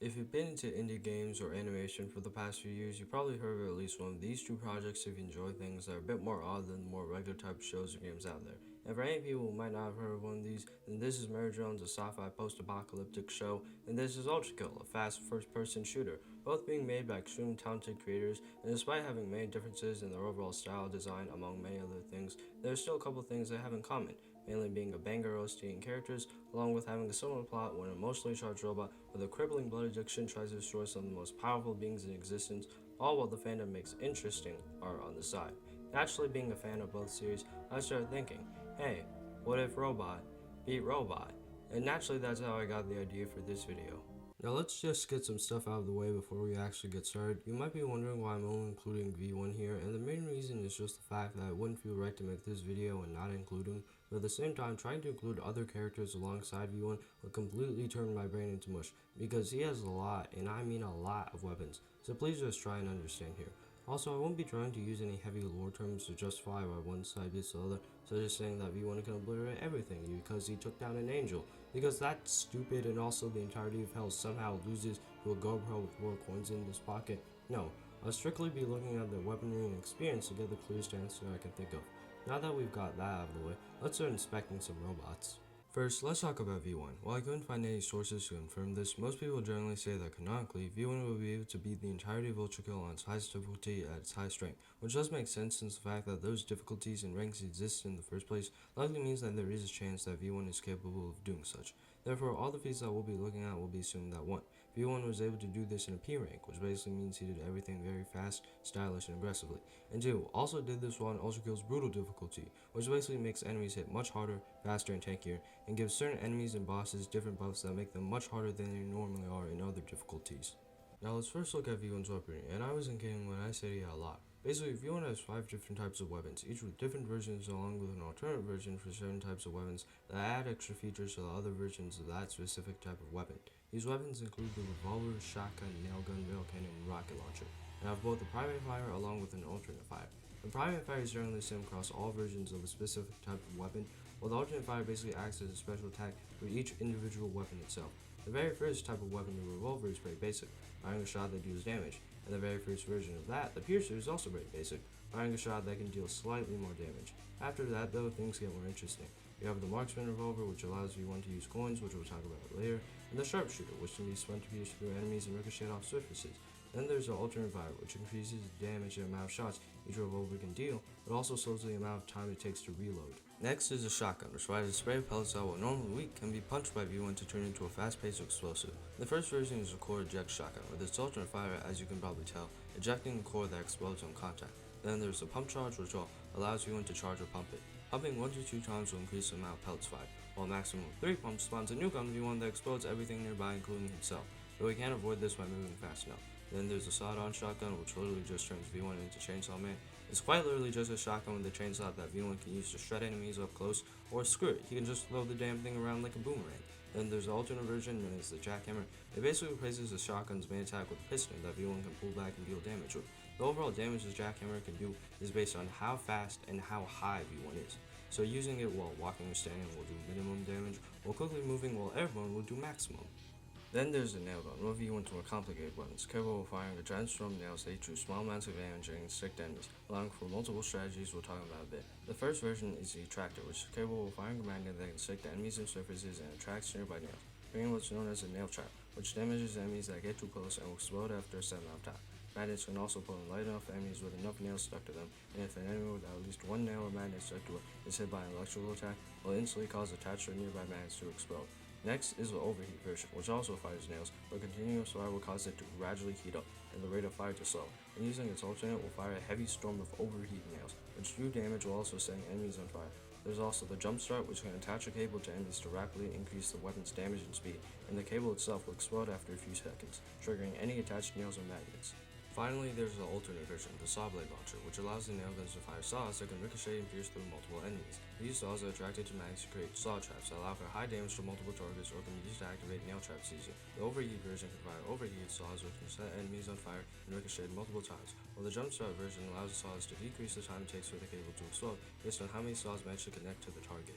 If you've been into indie games or animation for the past few years, you probably heard of at least one of these two projects if you enjoy things that are a bit more odd than the more regular type of shows or games out there. And for any people who might not have heard of one of these, then this is Mary Jones, a sci-fi post-apocalyptic show, and this is Ultrakill, a fast first-person shooter, both being made by extremely talented creators, and despite having many differences in their overall style design among many other things, there are still a couple things they have in common, mainly being a banger OST and characters, along with having a similar plot when an emotionally charged robot with a crippling blood addiction tries to destroy some of the most powerful beings in existence, all while the fandom makes interesting art on the side. Naturally, being a fan of both series, I started thinking, hey, what if robot beat robot? And naturally, that's how I got the idea for this video. Now let's just get some stuff out of the way before we actually get started. You might be wondering why I'm only including V1 here, and the main reason is just the fact that it wouldn't feel right to make this video and not include him, but at the same time trying to include other characters alongside V1 would completely turn my brain into mush, because he has a lot, and I mean a lot of weapons, so please just try and understand here. Also, I won't be trying to use any heavy lore terms to justify why one side beats the other, such as saying that V1 can obliterate everything because he took down an angel, because that's stupid, and also the entirety of hell somehow loses to a GoPro with more coins in his pocket. No, I'll strictly be looking at their weaponry and experience to get the clearest answer I can think of. Now that we've got that out of the way, let's start inspecting some robots. First, let's talk about V1. While I couldn't find any sources to confirm this, most people generally say that canonically, V1 will be able to beat the entirety of Ultrakill on its highest difficulty at its highest rank, which does make sense since the fact that those difficulties and ranks exist in the first place likely means that there is a chance that V1 is capable of doing such. Therefore, all the feats that we'll be looking at will be assumed that 1. V1 was able to do this in a P rank, which basically means he did everything very fast, stylish, and aggressively. And 2. Also did this while on Ultrakill's brutal difficulty, which basically makes enemies hit much harder, faster, and tankier, and gives certain enemies and bosses different buffs that make them much harder than they normally are in other difficulties. Now let's first look at V1's weaponry, and I wasn't kidding when I said he had a lot. Basically, V1 has 5 different types of weapons, each with different versions along with an alternate version for certain types of weapons that add extra features to the other versions of that specific type of weapon. These weapons include the revolver, shotgun, nailgun, rail cannon, and rocket launcher, and have both a primary fire along with an alternate fire. The primary fire is generally the same across all versions of a specific type of weapon, while the alternate fire basically acts as a special attack for each individual weapon itself. The very first type of weapon, the revolver, is pretty basic, firing a shot that deals damage, and the very first version of that, the piercer, is also very basic, firing a shot that can deal slightly more damage. After that, though, things get more interesting. You have the marksman revolver, which allows V1 to use coins, which we'll talk about later, and the sharpshooter, which can be spun to pierce through enemies and ricochet off surfaces. Then there's the alternate fire, which increases the damage and amount of shots each revolver can deal, but also slows the amount of time it takes to reload. Next is a shotgun, which fires a spray of pellets that, while normally weak, can be punched by V1 to turn into a fast-paced explosive. The first version is a core eject shotgun, with its alternate fire, as you can probably tell, ejecting a core that explodes on contact. Then there's the pump charge, which allows V1 to charge or pump it. Pumping 1 to 2 times will increase the amount of pellets fired, while a maximum of 3 pumps spawns a new gun V1 that explodes everything nearby, including himself, though he can't avoid this by moving fast enough. Then there's the sawed-on shotgun, which literally just turns V1 into Chainsaw Man. It's quite literally just a shotgun with a chainsaw that V1 can use to shred enemies up close, or screw it, he can just throw the damn thing around like a boomerang. Then there's the alternate version, known as the jackhammer. It basically replaces the shotgun's main attack with a piston that V1 can pull back and deal damage with. The overall damage this jackhammer can do is based on how fast and how high V1 is. So using it while walking or standing will do minimum damage, while quickly moving while airborne will do maximum. Then there's the nail gun, one of V1's more complicated weapons, capable of firing a giant storm of nails that eat through small amounts of damage and stick enemies, allowing for multiple strategies we'll talk about a bit. The first version is the attractor, which is capable of firing a magnet that can stick to enemies and surfaces and attracts nearby nails, creating what's known as a nail trap, which damages enemies that get too close and will explode after a set amount of time. Magnets can also pull in light enough enemies with enough nails stuck to them, and if an enemy with at least one nail or magnet stuck to it is hit by an electrical attack, will instantly cause attached or nearby magnets to explode. Next is the overheat version, which also fires nails, but continuous fire will cause it to gradually heat up, and the rate of fire to slow, and using its alternate will fire a heavy storm of overheat nails, which do damage while also setting enemies on fire. There's also the jump start, which can attach a cable to enemies to rapidly increase the weapon's damage and speed, and the cable itself will explode after a few seconds, triggering any attached nails or magnets. Finally, there's the alternate version, the saw blade launcher, which allows the nail guns to fire saws that can ricochet and pierce through multiple enemies. These saws are attracted to magnets to create saw traps that allow for high damage to multiple targets or can be used to activate nail traps easier. The overheat version can fire overheated saws which can set enemies on fire and ricochet multiple times, while the jumpstart version allows the saws to decrease the time it takes for the cable to explode based on how many saws manage to connect to the target.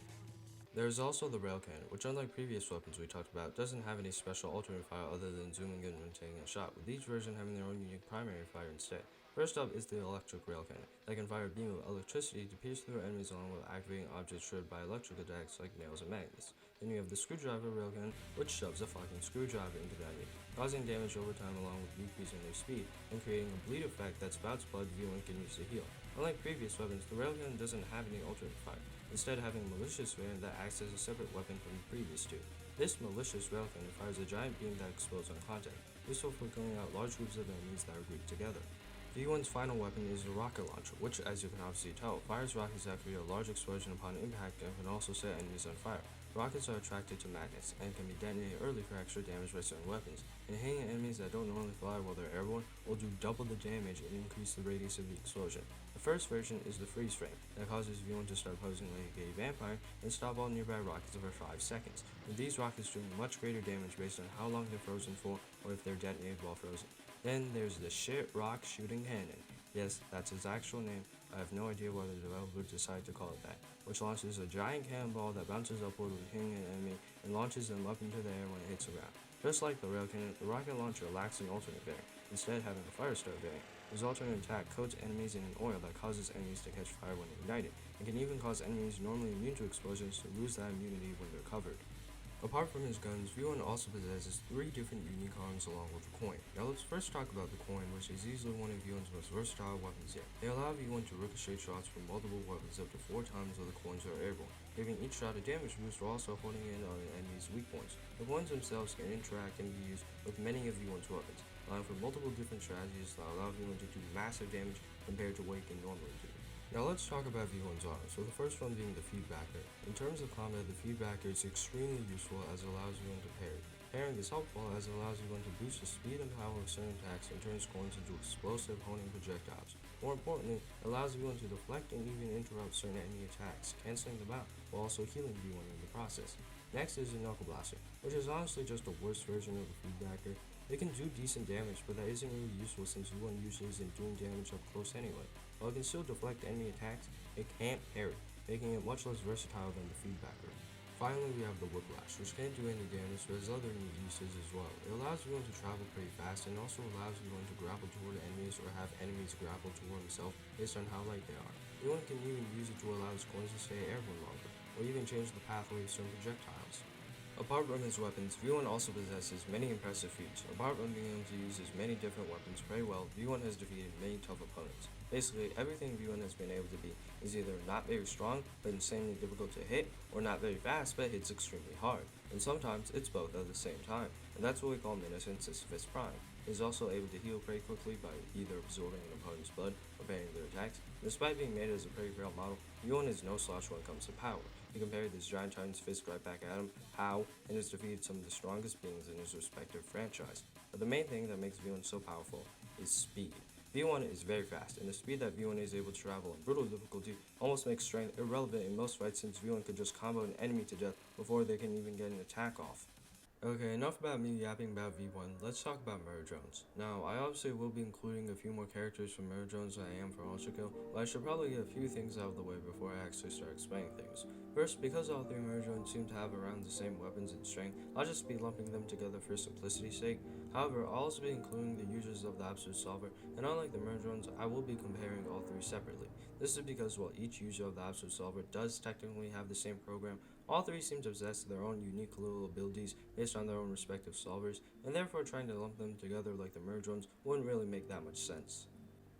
There's also the rail cannon, which unlike previous weapons we talked about, doesn't have any special alternate fire other than zooming in when taking a shot, with each version having their own unique primary fire instead. First up is the electric rail cannon, that can fire a beam of electricity to pierce through enemies along with activating objects shredded by electric attacks like nails and magnets. Then you have the screwdriver rail cannon, which shoves a fucking screwdriver into the enemy, causing damage over time along with decreasing their speed, and creating a bleed effect that spouts blood V1 can use to heal. Unlike previous weapons, the rail cannon doesn't have any alternate fire, instead having a malicious variant that acts as a separate weapon from the previous two. This malicious rail cannon fires a giant beam that explodes on contact, useful for clearing out large groups of enemies that are grouped together. V1's final weapon is the rocket launcher, which, as you can obviously tell, fires rockets that create a large explosion upon impact and can also set enemies on fire. Rockets are attracted to magnets and can be detonated early for extra damage by certain weapons, and hitting enemies that don't normally fly while they're airborne will do double the damage and increase the radius of the explosion. The first version is the freeze frame, that causes V1 to start posing like a vampire and stop all nearby rockets for 5 seconds, with these rockets doing much greater damage based on how long they're frozen for or if they're detonated while frozen. Then there's the shit rock shooting cannon. Yes, that's its actual name. I have no idea why the developer decided to call it that, which launches a giant cannonball that bounces upward when hitting an enemy and launches them up into the air when it hits the ground. Just like the rail cannon, the rocket launcher lacks an alternate variant, instead having a fire start variant. This alternate attack coats enemies in an oil that causes enemies to catch fire when ignited, and can even cause enemies normally immune to explosions to lose that immunity when they're covered. Apart from his guns, V1 also possesses 3 different unique arms along with the coin. Now let's first talk about the coin, which is easily one of V1's most versatile weapons yet. They allow V1 to ricochet shots from multiple weapons up to 4 times while the coins are airborne, giving each shot a damage boost while also holding in on an enemy's weak points. The coins themselves can interact and be used with many of V1's weapons, allowing for multiple different strategies that allow V1 to do massive damage compared to what it can normally do. Now let's talk about V1's arms, with the first one being the feedbacker. In terms of combat, the feedbacker is extremely useful as it allows V1 to parry. Parrying is helpful as it allows V1 to boost the speed and power of certain attacks and turns coins into explosive honing projectiles. More importantly, it allows V1 to deflect and even interrupt certain enemy attacks, cancelling them out, while also healing V1 in the process. Next is the Knuckle Blaster, which is honestly just a worse version of the feedbacker. It can do decent damage, but that isn't really useful since V1 usually isn't doing damage up close anyway. While it can still deflect enemy attacks, it can't parry, making it much less versatile than the feedbacker. Finally, we have the Whiplash, which can't do any damage but has other neat uses as well. It allows V1 to travel pretty fast and also allows V1 to grapple toward enemies or have enemies grapple toward himself based on how light they are. V1 can even use it to allow his coins to stay airborne longer, or even change the pathway of certain projectiles. Apart from his weapons, V1 also possesses many impressive feats. Apart from being able to use his many different weapons very well, V1 has defeated many tough opponents. Basically, everything V1 has been able to be is either not very strong, but insanely difficult to hit, or not very fast, but hits extremely hard. And sometimes, it's both at the same time, and that's what we call Menace Sisyphus Prime. He is also able to heal pretty quickly by either absorbing an opponent's blood or parrying their attacks. Despite being made as a pretty frail model, V1 is no slouch when it comes to power. He can parry this giant titan's fist right back at him, how, and has defeated some of the strongest beings in his respective franchise. But the main thing that makes V1 so powerful is speed. V1 is very fast, and the speed that V1 is able to travel in brutal difficulty almost makes strength irrelevant in most fights since V1 could just combo an enemy to death before they can even get an attack off. Okay, enough about me yapping about V1, let's talk about Murder Drones. Now, I obviously will be including a few more characters from Murder Drones than I am for Ultrakill, but I should probably get a few things out of the way before I actually start explaining things. First, because all 3 Murder Drones seem to have around the same weapons and strength, I'll just be lumping them together for simplicity's sake. However, I'll also be including the users of the Absolute Solver, and unlike the Murder Drones, I will be comparing all 3 separately. This is because while each user of the Absolute Solver does technically have the same program, all 3 seem to possess their own unique little abilities based on their own respective solvers, and therefore trying to lump them together like the Murder Drones wouldn't really make that much sense.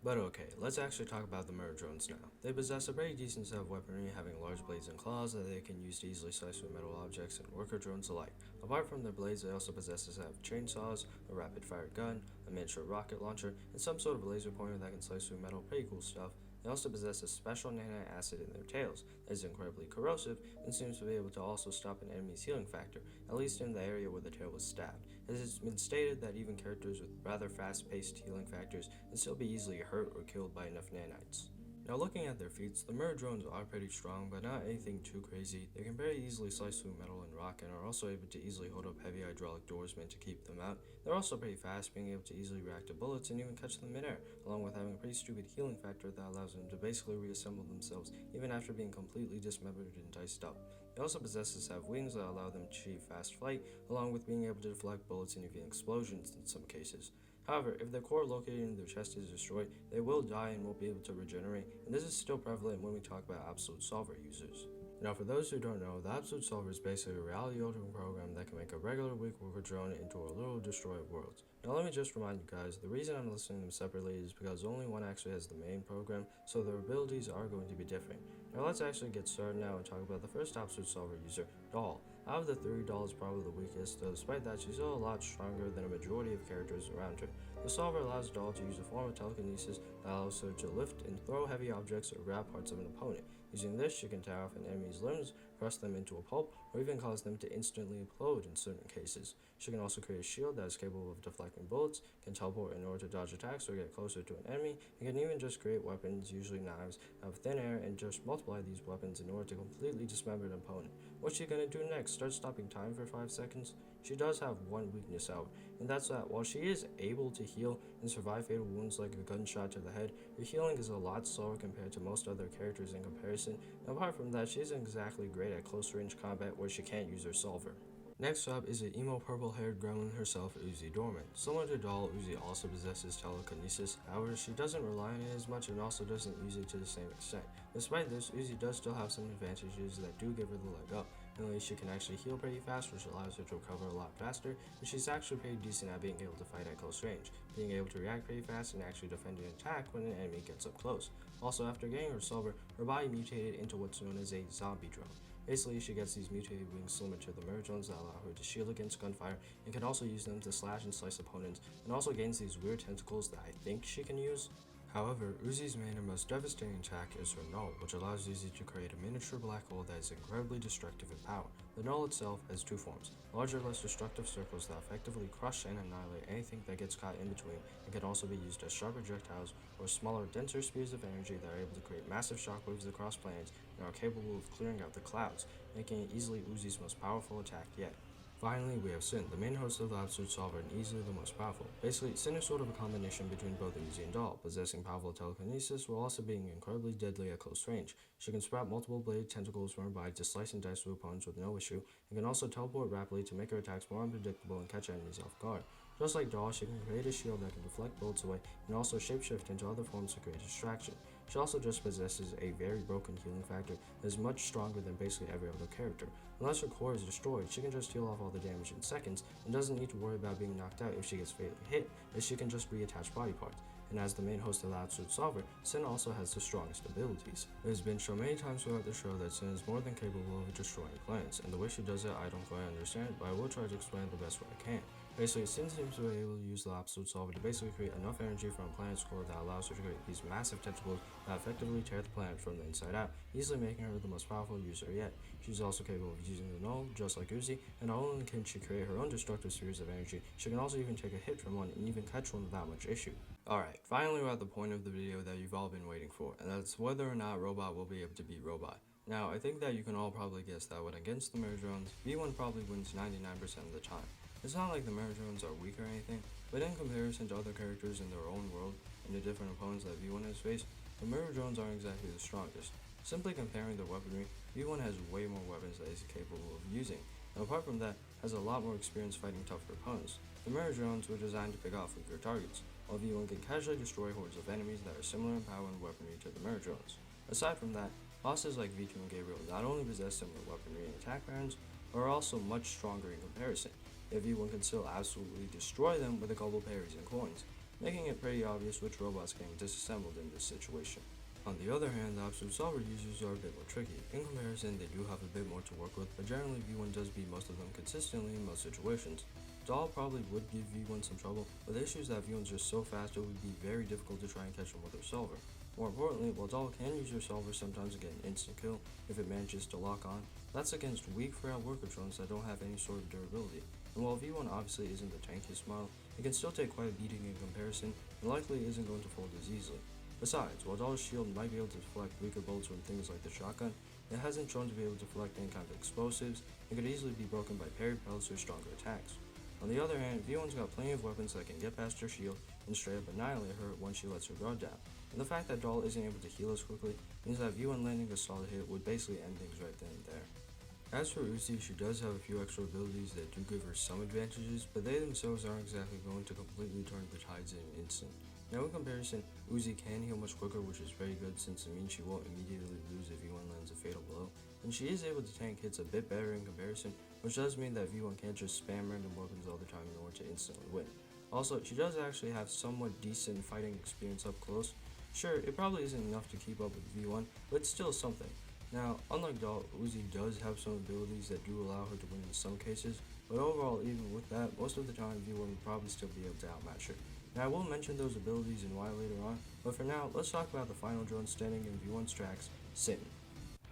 But okay, let's actually talk about the Murder Drones now. They possess a pretty decent set of weaponry, having large blades and claws that they can use to easily slice through metal objects and worker drones alike. Apart from their blades, they also possess a set of chainsaws, a rapid-fire gun, a miniature rocket launcher, and some sort of laser pointer that can slice through metal. Pretty cool stuff. They also possess a special nanite acid in their tails that is incredibly corrosive and seems to be able to also stop an enemy's healing factor, at least in the area where the tail was stabbed, as it's been stated that even characters with rather fast-paced healing factors can still be easily hurt or killed by enough nanites. Now looking at their feats, the mirror drones are pretty strong, but not anything too crazy. They can very easily slice through metal and rock and are also able to easily hold up heavy hydraulic doors meant to keep them out. They're also pretty fast, being able to easily react to bullets and even catch them midair, along with having a pretty stupid healing factor that allows them to basically reassemble themselves even after being completely dismembered and diced up. They also possess have wings that allow them to achieve fast flight, along with being able to deflect bullets and even explosions in some cases. However, if their core located in their chest is destroyed, they will die and won't be able to regenerate, and this is still prevalent when we talk about Absolute Solver users. Now, for those who don't know, the Absolute Solver is basically a reality-altering program that can make a regular weak worker drone into a little destroyer of worlds. Now, let me just remind you guys, the reason I'm listing them separately is because only one actually has the main program, so their abilities are going to be different. Now, let's actually get started now and talk about the first Absolute Solver user, Doll. Out of the three, Doll is probably the weakest, though despite that, she's still a lot stronger than a majority of characters around her. The Solver allows Doll to use a form of telekinesis that allows her to lift and throw heavy objects or grab parts of an opponent. Using this, she can tear off an enemy's limbs, crush them into a pulp, or even cause them to instantly implode in certain cases. She can also create a shield that is capable of deflecting bullets, can teleport in order to dodge attacks or get closer to an enemy, and can even just create weapons, usually knives, out of thin air and just multiply these weapons in order to completely dismember an opponent. What's she gonna do next? Start stopping time for 5 seconds? She does have one weakness out, and that's that while she is able to heal and survive fatal wounds like a gunshot to the head, her healing is a lot slower compared to most other characters in comparison, and apart from that, she isn't exactly great at close range combat where she can't use her Solver. Next up is the emo purple-haired gremlin herself, Uzi Dorman. Similar to Doll, Uzi also possesses telekinesis, however she doesn't rely on it as much and also doesn't use it to the same extent. Despite this, Uzi does still have some advantages that do give her the leg up. Mainly, she can actually heal pretty fast, which allows her to recover a lot faster, and she's actually pretty decent at being able to fight at close range, being able to react pretty fast and actually defend an attack when an enemy gets up close. Also, after getting her Solver, her body mutated into what's known as a zombie drone. Basically, she gets these mutated wings similar to the mirror drones that allow her to shield against gunfire and can also use them to slash and slice opponents, and also gains these weird tentacles that I think she can use. However, Uzi's main and most devastating attack is her Null, which allows Uzi to create a miniature black hole that is incredibly destructive in power. The Null itself has two forms, larger, less destructive circles that effectively crush and annihilate anything that gets caught in between, and can also be used as sharp projectiles or smaller, denser spears of energy that are able to create massive shockwaves across planets and are capable of clearing out the clouds, making it easily Uzi's most powerful attack yet. Finally, we have Sin, the main host of the Absolute Solver and easily the most powerful. Basically, Sin is sort of a combination between both Uzi and Doll, possessing powerful telekinesis while also being incredibly deadly at close range. She can sprout multiple bladed tentacles from her body to slice and dice through opponents with no issue, and can also teleport rapidly to make her attacks more unpredictable and catch enemies off guard. Just like Doll, she can create a shield that can deflect bullets away and also shapeshift into other forms to create distraction. She also just possesses a very broken healing factor that is much stronger than basically every other character. Unless her core is destroyed, she can just heal off all the damage in seconds and doesn't need to worry about being knocked out if she gets fatally hit, as she can just reattach body parts. And as the main host of the Absolute Solver, Sin also has the strongest abilities. It has been shown many times throughout the show that Sin is more than capable of destroying planets, and the way she does it I don't quite understand, but I will try to explain it the best way I can. Basically, Sin seems to be able to use the Absolute Solver to basically create enough energy from a planet's core that allows her to create these massive tentacles that effectively tear the planet from the inside out, easily making her the most powerful user yet. She's also capable of using the Null, just like Uzi, and not only can she create her own destructive spheres of energy, she can also even take a hit from one and even catch one without much issue. Alright, finally we're at the point of the video that you've all been waiting for, and that's whether or not Robot will be able to beat Robot. Now, I think that you can all probably guess that when against the mirror drones, V1 probably wins 99% of the time. It's not like the mirror drones are weak or anything, but in comparison to other characters in their own world and the different opponents that V1 has faced, the mirror drones aren't exactly the strongest. Simply comparing their weaponry, V1 has way more weapons that he's capable of using, and apart from that, has a lot more experience fighting tougher opponents. The mirror drones were designed to pick off weaker targets, while V1 can casually destroy hordes of enemies that are similar in power and weaponry to the mirror drones. Aside from that, bosses like V2 and Gabriel not only possess similar weaponry and attack patterns, but are also much stronger in comparison, yet V1 can still absolutely destroy them with a couple parries and coins, making it pretty obvious which robots can be disassembled in this situation. On the other hand, the Absolute Solver users are a bit more tricky. In comparison, they do have a bit more to work with, but generally V1 does beat most of them consistently in most situations. Doll probably would give V1 some trouble, but the issue is that V1's just so fast it would be very difficult to try and catch him with her Solver. More importantly, while Doll can use her Solver sometimes to get an instant kill if it manages to lock on, that's against weak frail worker drones that don't have any sort of durability. And while V1 obviously isn't the tankiest model, it can still take quite a beating in comparison and likely isn't going to fold as easily. Besides, while Doll's shield might be able to deflect weaker bolts from things like the shotgun, it hasn't shown to be able to deflect any kind of explosives and could easily be broken by parry pelts or stronger attacks. On the other hand, V1's got plenty of weapons that can get past her shield and straight up annihilate her once she lets her guard down, and the fact that Doll isn't able to heal as quickly means that V1 landing a solid hit would basically end things right then and there. As for Uzi, she does have a few extra abilities that do give her some advantages, but they themselves aren't exactly going to completely turn the tides in an instant. Now in comparison, Uzi can heal much quicker, which is very good since it means she won't immediately lose if V1 lands a fatal blow, and she is able to tank hits a bit better in comparison, which does mean that V1 can't just spam random weapons all the time in order to instantly win. Also, she does actually have somewhat decent fighting experience up close. Sure, it probably isn't enough to keep up with V1, but it's still something. Now, unlike Doll, Uzi does have some abilities that do allow her to win in some cases, but overall, even with that, most of the time V1 would probably still be able to outmatch her. Now, I will mention those abilities and why later on, but for now, let's talk about the final drone standing in V1's tracks, Sin.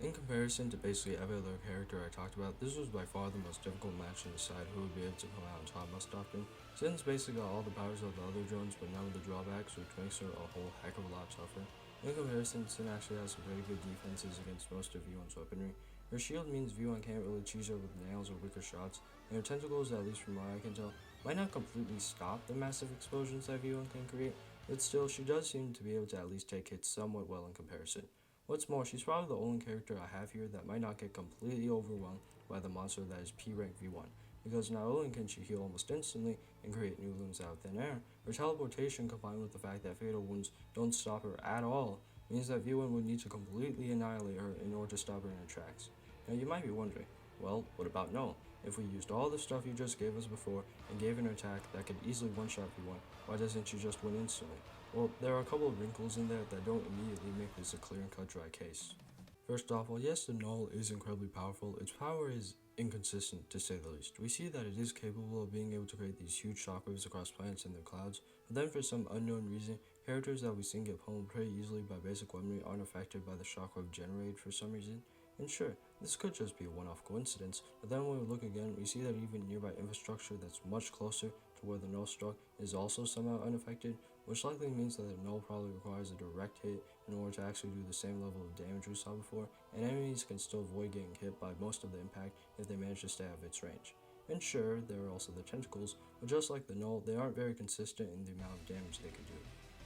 In comparison to basically every other character I talked about, this was by far the most difficult match to decide who would be able to come out on top most often. Sin's basically got all the powers of the other drones, but none of the drawbacks, which makes her a whole heck of a lot tougher. In comparison, Sin actually has some pretty good defenses against most of V1's weaponry. Her shield means V1 can't really cheese her with nails or weaker shots, and her tentacles, at least from what I can tell, might not completely stop the massive explosions that V1 can create, but still, she does seem to be able to at least take hits somewhat well in comparison. What's more, she's probably the only character I have here that might not get completely overwhelmed by the monster that is P-rank V1, because not only can she heal almost instantly and create new limbs out of thin air, her teleportation combined with the fact that fatal wounds don't stop her at all means that V1 would need to completely annihilate her in order to stop her in her tracks. Now you might be wondering, well, what about Null? If we used all the stuff you just gave us before and gave an attack that could easily one-shot V1, why doesn't she just win instantly? Well, there are a couple of wrinkles in there that don't immediately make this a clear and cut dry case. First off, while yes, the Null is incredibly powerful, its power is inconsistent to say the least. We see that it is capable of being able to create these huge shockwaves across planets and their clouds, but then for some unknown reason, characters that we've seen get pummeled pretty easily by basic weaponry aren't affected by the shockwave generated for some reason. And sure, this could just be a one-off coincidence, but then when we look again, we see that even nearby infrastructure that's much closer to where the Null struck is also somehow unaffected, which likely means that the Null probably requires a direct hit in order to actually do the same level of damage we saw before, and enemies can still avoid getting hit by most of the impact if they manage to stay out of its range. And sure, there are also the tentacles, but just like the Null, they aren't very consistent in the amount of damage they can do.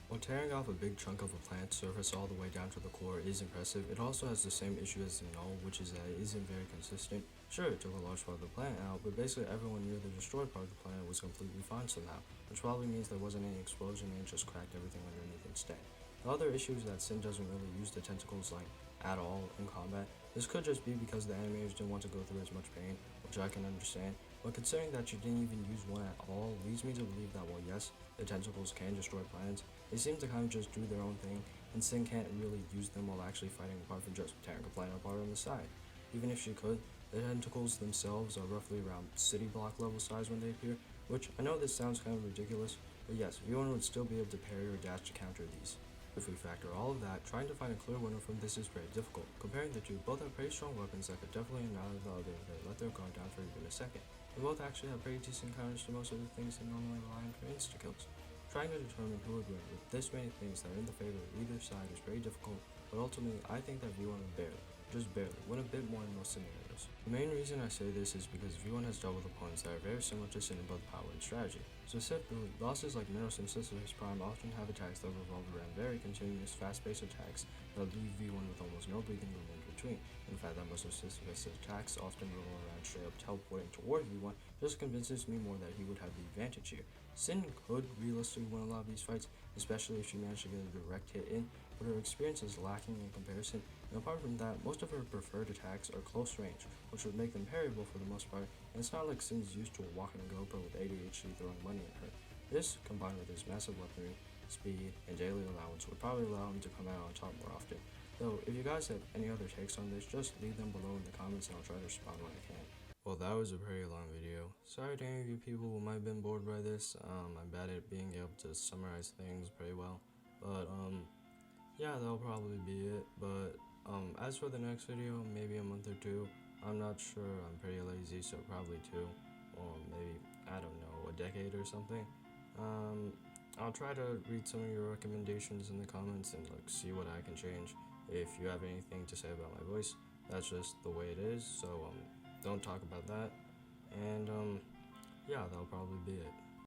While tearing off a big chunk of a plant's surface all the way down to the core is impressive, it also has the same issue as the Null, which is that it isn't very consistent. Sure, it took a large part of the planet out, but basically everyone near the destroyed part of the planet was completely fine somehow, which probably means there wasn't any explosion and it just cracked everything underneath instead. The other issue is that Sin doesn't really use the tentacles like at all in combat. This could just be because the animators didn't want to go through as much pain, which I can understand, but considering that you didn't even use one at all leads me to believe that while yes, the tentacles can destroy planets, they seem to kind of just do their own thing, and Sin can't really use them while actually fighting apart from just tearing a planet apart on the side. Even if she could, the tentacles themselves are roughly around city block level size when they appear, which I know this sounds kind of ridiculous, but yes, V1 would still be able to parry or dash to counter these. If we factor all of that, trying to find a clear winner from this is very difficult. Comparing the two, both have pretty strong weapons that could definitely annihilate the other if they let their guard down for even a second. They both actually have pretty decent counters to most of the things they normally rely on for insta-kills. Trying to determine who would win with this many things that are in the favor of either side is very difficult, but ultimately I think that V1 would barely, just barely, win a bit more in most scenarios. The main reason I say this is because V1 has dealt with opponents that are very similar to Sin in both power and strategy. Specifically, bosses like Minos and Sisyphus Prime often have attacks that revolve around very continuous, fast-paced attacks that leave V1 with almost no breathing room in between. In fact, that most of Sisyphus' attacks often revolve around straight up teleporting toward V1 just convinces me more that he would have the advantage here. Sin could realistically win a lot of these fights, especially if she managed to get a direct hit in, but her experience is lacking in comparison, and apart from that, most of her preferred attacks are close range, which would make them parryable for the most part, and it's not like Sin's used to a walking GoPro with ADHD throwing money at her. This, combined with his massive weaponry, speed, and daily allowance, would probably allow him to come out on top more often. Though, if you guys have any other takes on this, just leave them below in the comments and I'll try to respond when I can. Well, that was a pretty long video. Sorry to any of you people who might have been bored by this. I'm bad at being able to summarize things pretty well. But, yeah, that'll probably be it. But, as for the next video, maybe a month or two. I'm not sure. I'm pretty lazy, so probably two. Or maybe, I don't know, a decade or something. I'll try to read some of your recommendations in the comments and like see what I can change. If you have anything to say about my voice, that's just the way it is. So don't talk about that. And yeah, that'll probably be it.